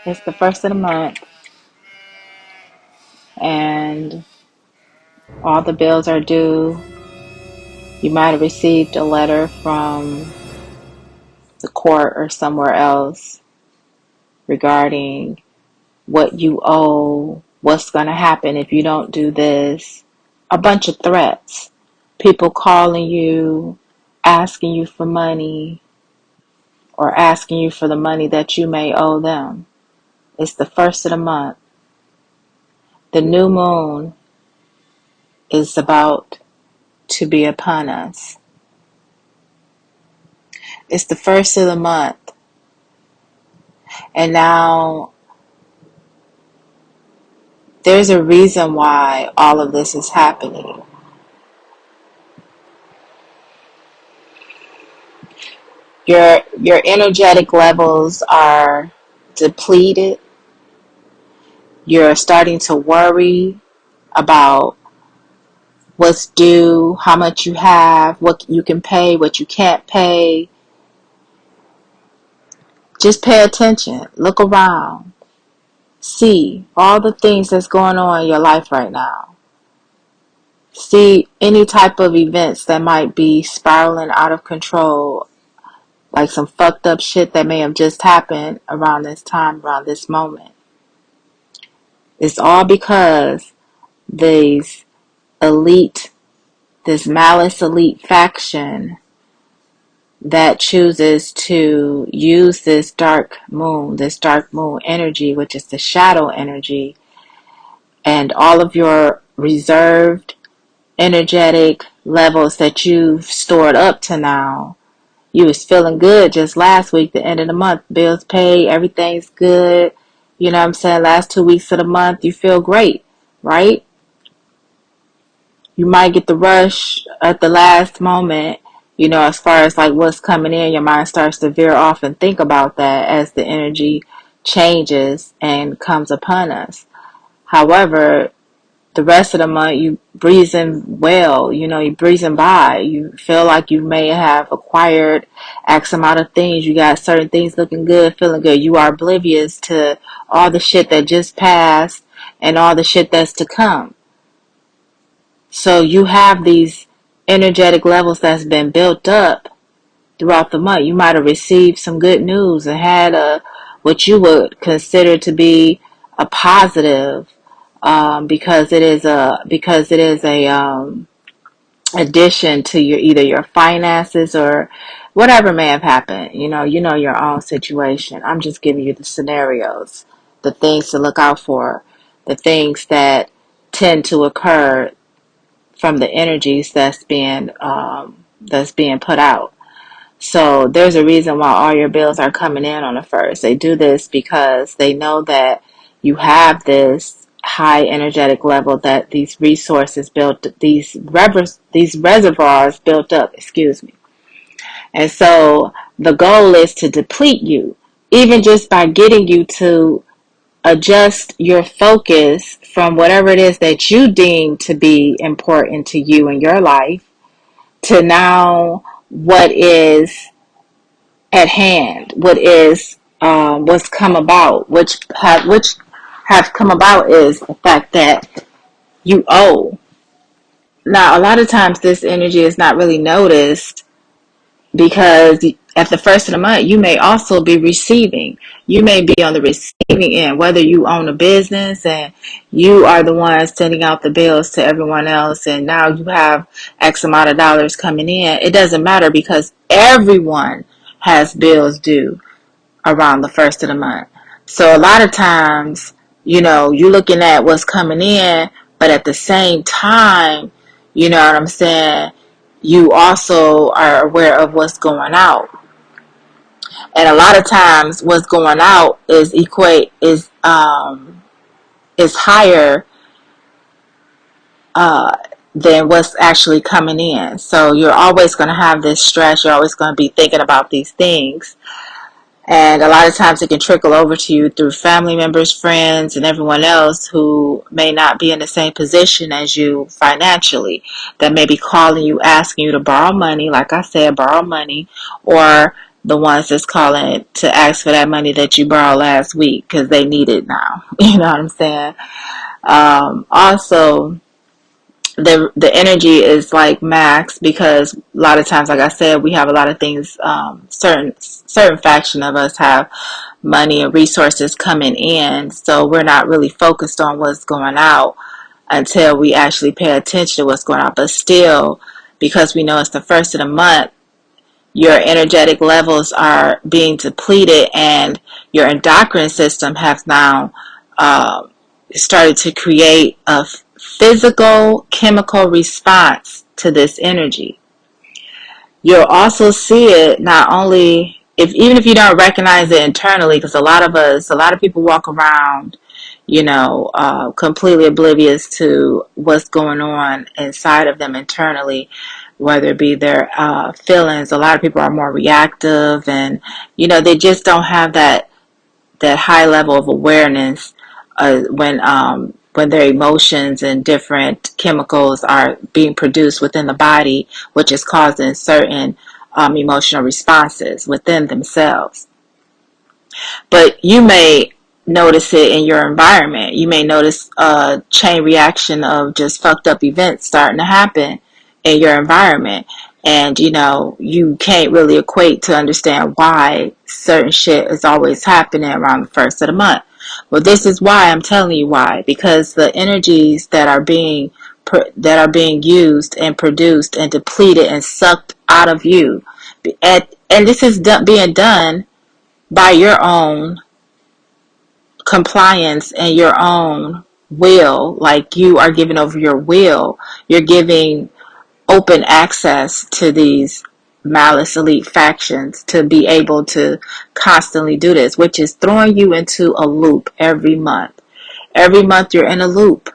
It's the first of the month, and all the bills are due. You might have received a letter from the court or somewhere else regarding what you owe, what's going to happen if you don't do this. A bunch of threats. People calling you, asking you for money, or asking you for the money that you may owe them. It's the first of the month. The new moon is about to be upon us. It's the first of the month. And now there's a reason why all of this is happening. Your energetic levels are depleted. You're starting to worry about what's due, how much you have, what you can pay, what you can't pay. Just pay attention. Look around. See all the things that's going on in your life right now. See any type of events that might be spiraling out of control, like some fucked up shit that may have just happened around this time, around this moment. It's all because these elite, this malice elite faction that chooses to use this dark moon energy, which is the shadow energy, and all of your reserved energetic levels that you've stored up to now. You was feeling good just last week, the end of the month, bills paid, everything's good. You know what I'm saying? Last 2 weeks of the month, you feel great, right? You might get the rush at the last moment, as far as like what's coming in, your mind starts to veer off and think about that as the energy changes and comes upon us. However, the rest of the month, you breezing well, you breezing by. You feel like you may have acquired X amount of things. You got certain things looking good, feeling good. You are oblivious to all the shit that just passed and all the shit that's to come. So you have these energetic levels that's been built up throughout the month. You might have received some good news and had what you would consider to be a positive, because it is a addition to your finances or whatever may have happened. You know your own situation. I'm just giving you the scenarios, the things to look out for, the things that tend to occur from the energies that's being put out. So there's a reason why all your bills are coming in on the first. They do this because they know that you have this high energetic level, that these resources built, these reservoirs built up, excuse me. And so the goal is to deplete you, even just by getting you to adjust your focus from whatever it is that you deem to be important to you in your life to now what is at hand, what is what's come about, which have come about is the fact that you owe. Now, a lot of times this energy is not really noticed because at the first of the month, you may also be receiving. You may be on the receiving end, whether you own a business and you are the one sending out the bills to everyone else, and now you have X amount of dollars coming in. It doesn't matter because everyone has bills due around the first of the month. So a lot of times, you're looking at what's coming in, but at the same time, you know what I'm saying, you also are aware of what's going out. And a lot of times what's going out is higher uh, than what's actually coming in. So you're always going to have this stress. You're always going to be thinking about these things. And a lot of times it can trickle over to you through family members, friends, and everyone else who may not be in the same position as you financially, that may be calling you, asking you to borrow money, like I said, borrow money, or the ones that's calling to ask for that money that you borrowed last week because they need it now. You know what I'm saying? Also, the energy is like max, because a lot of times, like I said, we have a lot of things. Certain faction of us have money and resources coming in, so we're not really focused on what's going out until we actually pay attention to what's going on. But still, because we know it's the first of the month, your energetic levels are being depleted, and your endocrine system has now started to create a physical chemical response to this energy. You'll also see it not only even if you don't recognize it internally, because a lot of people walk around, completely oblivious to what's going on inside of them internally, whether it be their feelings. A lot of people are more reactive, and they just don't have that high level of awareness when their emotions and different chemicals are being produced within the body, which is causing certain emotional responses within themselves. But you may notice it in your environment. You may notice a chain reaction of just fucked up events starting to happen in your environment. And, you can't really equate to understand why certain shit is always happening around the first of the month. Well, this is why I'm telling you why. Because the energies that are being used and produced and depleted and sucked out of you, and this is being done by your own compliance and your own will. Like, you are giving over your will. You're giving open access to these malice elite factions to be able to constantly do this, which is throwing you into a loop every month. Every month you're in a loop.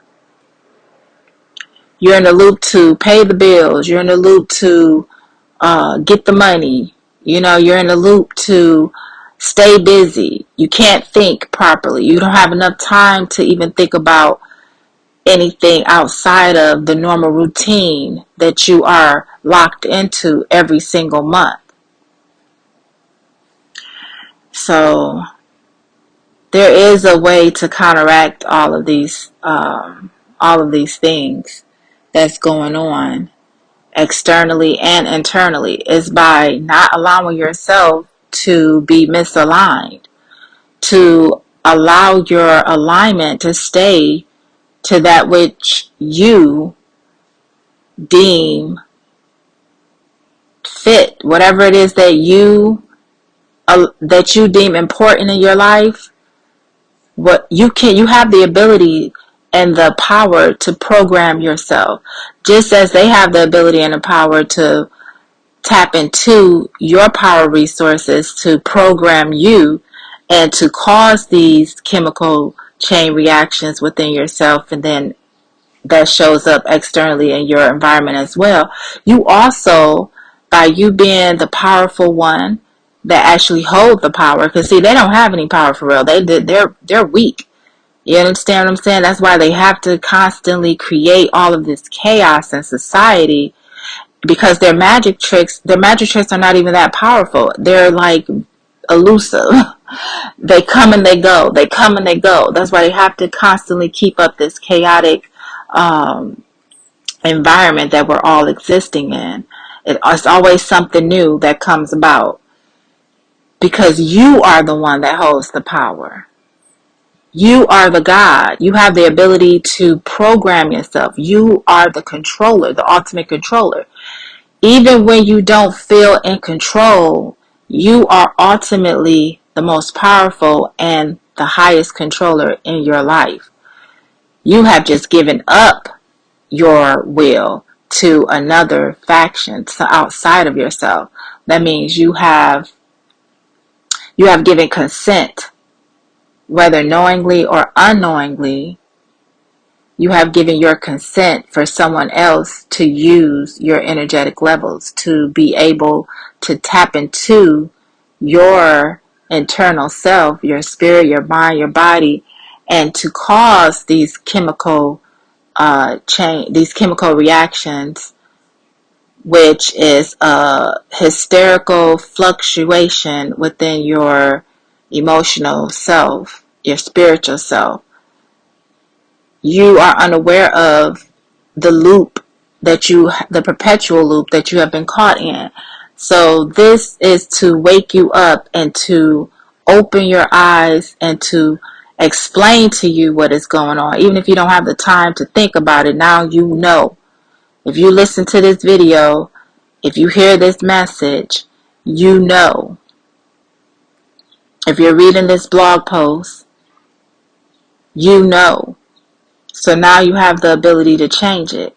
You're in a loop to pay the bills. You're in a loop to get the money. You're in a loop to stay busy. You can't think properly. You don't have enough time to even think about anything outside of the normal routine that you are locked into every single month. So there is a way to counteract all of these things that's going on externally and internally, is by not allowing yourself to be misaligned, to allow your alignment to stay to that which you deem fit, whatever it is that you deem important in your life. What you have the ability and the power to program yourself, just as they have the ability and the power to tap into your power resources to program you and to cause these chemical chain reactions within yourself, and then that shows up externally in your environment as well. You also, by you being the powerful one that actually hold the power, because see, they don't have any power for real. They're weak. You understand what I'm saying? That's why they have to constantly create all of this chaos in society, because their magic tricks are not even that powerful. They're like elusive. They come and they go. They come and they go. That's why they have to constantly keep up this chaotic environment that we're all existing in. It's always something new that comes about, because you are the one that holds the power. You are the God. You have the ability to program yourself. You are the controller, the ultimate controller. Even when you don't feel in control, you are ultimately the most powerful and the highest controller in your life. You have just given up your will to another faction, to outside of yourself. That means you have given consent, whether knowingly or unknowingly. You have given your consent for someone else to use your energetic levels, to be able to tap into your internal self, your spirit, your mind, your body, and to cause these chemical reactions which is a hysterical fluctuation within your emotional self, your spiritual self. You are unaware of the perpetual loop that you have been caught in. So this is to wake you up and to open your eyes and to explain to you what is going on. Even if you don't have the time to think about it, now you know. If you listen to this video, if you hear this message, you know. If you're reading this blog post, you know. So now you have the ability to change it.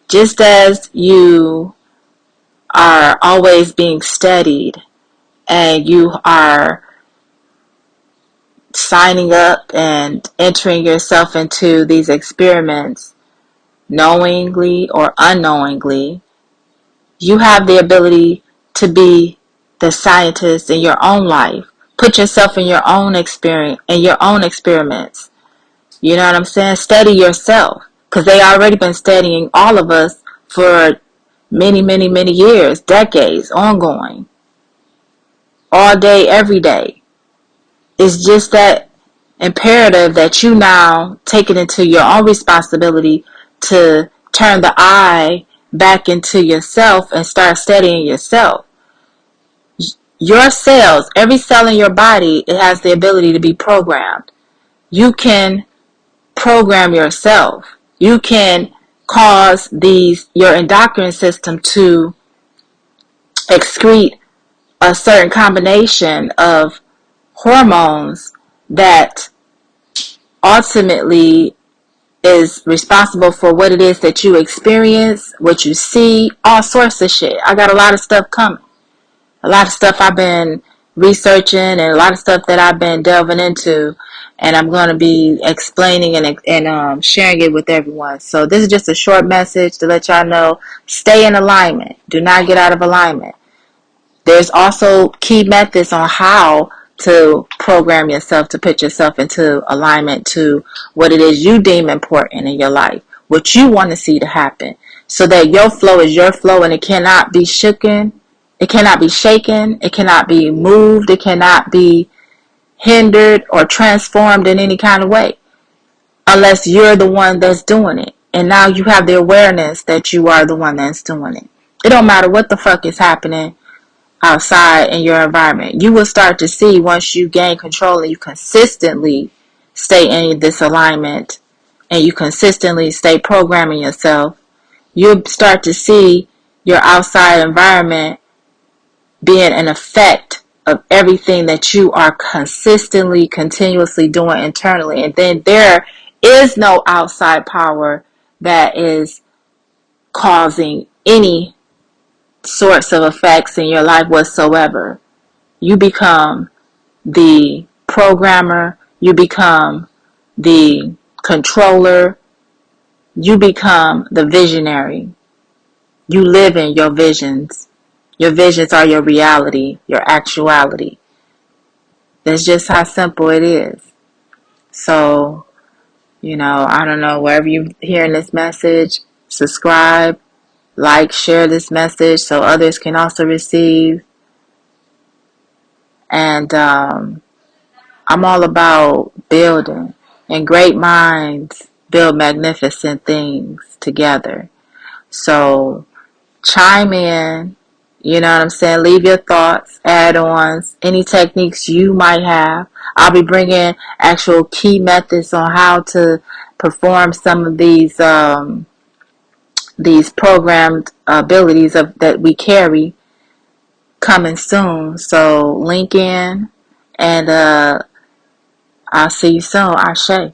Just as you are always being studied and you are signing up and entering yourself into these experiments knowingly or unknowingly, you have the ability to be the scientist in your own life. Put yourself in your own experience, in your own experiments. You know what I'm saying? Study yourself, because they already been studying all of us for many, many, many years, decades, ongoing, all day, every day. It's just that imperative that you now take it into your own responsibility to turn the eye back into yourself and start studying yourself. Your cells, every cell in your body, it has the ability to be programmed. You can program yourself. You can cause your endocrine system to excrete a certain combination of hormones that ultimately is responsible for what it is that you experience, what you see, all sorts of shit. I got a lot of stuff coming. A lot of stuff I've been researching and a lot of stuff that I've been delving into, and I'm going to be explaining and sharing it with everyone. So this is just a short message to let y'all know, stay in alignment. Do not get out of alignment. There's also key methods on how to program yourself to put yourself into alignment to what it is you deem important in your life, what you want to see to happen, so that your flow is your flow and it cannot be shooken, it cannot be shaken, it cannot be moved, it cannot be hindered or transformed in any kind of way unless you're the one that's doing it. And now you have the awareness that you are the one that's doing it. It don't matter what the fuck is happening outside in your environment. You will start to see, once you gain control and you consistently stay in this alignment and you consistently stay programming yourself, you'll start to see your outside environment being an effect of everything that you are consistently, continuously doing internally. And then there is no outside power that is causing any sorts of effects in your life whatsoever. You become the programmer, you become the controller, you become the visionary. You live in your visions. Your visions are your reality, your actuality. That's just how simple it is. So, I don't know, wherever you're hearing this message, subscribe, like, share this message so others can also receive. And I'm all about building. And great minds build magnificent things together. So chime in, you know what I'm saying? Leave your thoughts, add-ons, any techniques you might have. I'll be bringing actual key methods on how to perform some of these programmed abilities that we carry coming soon. So link in, and I'll see you soon. Ashe.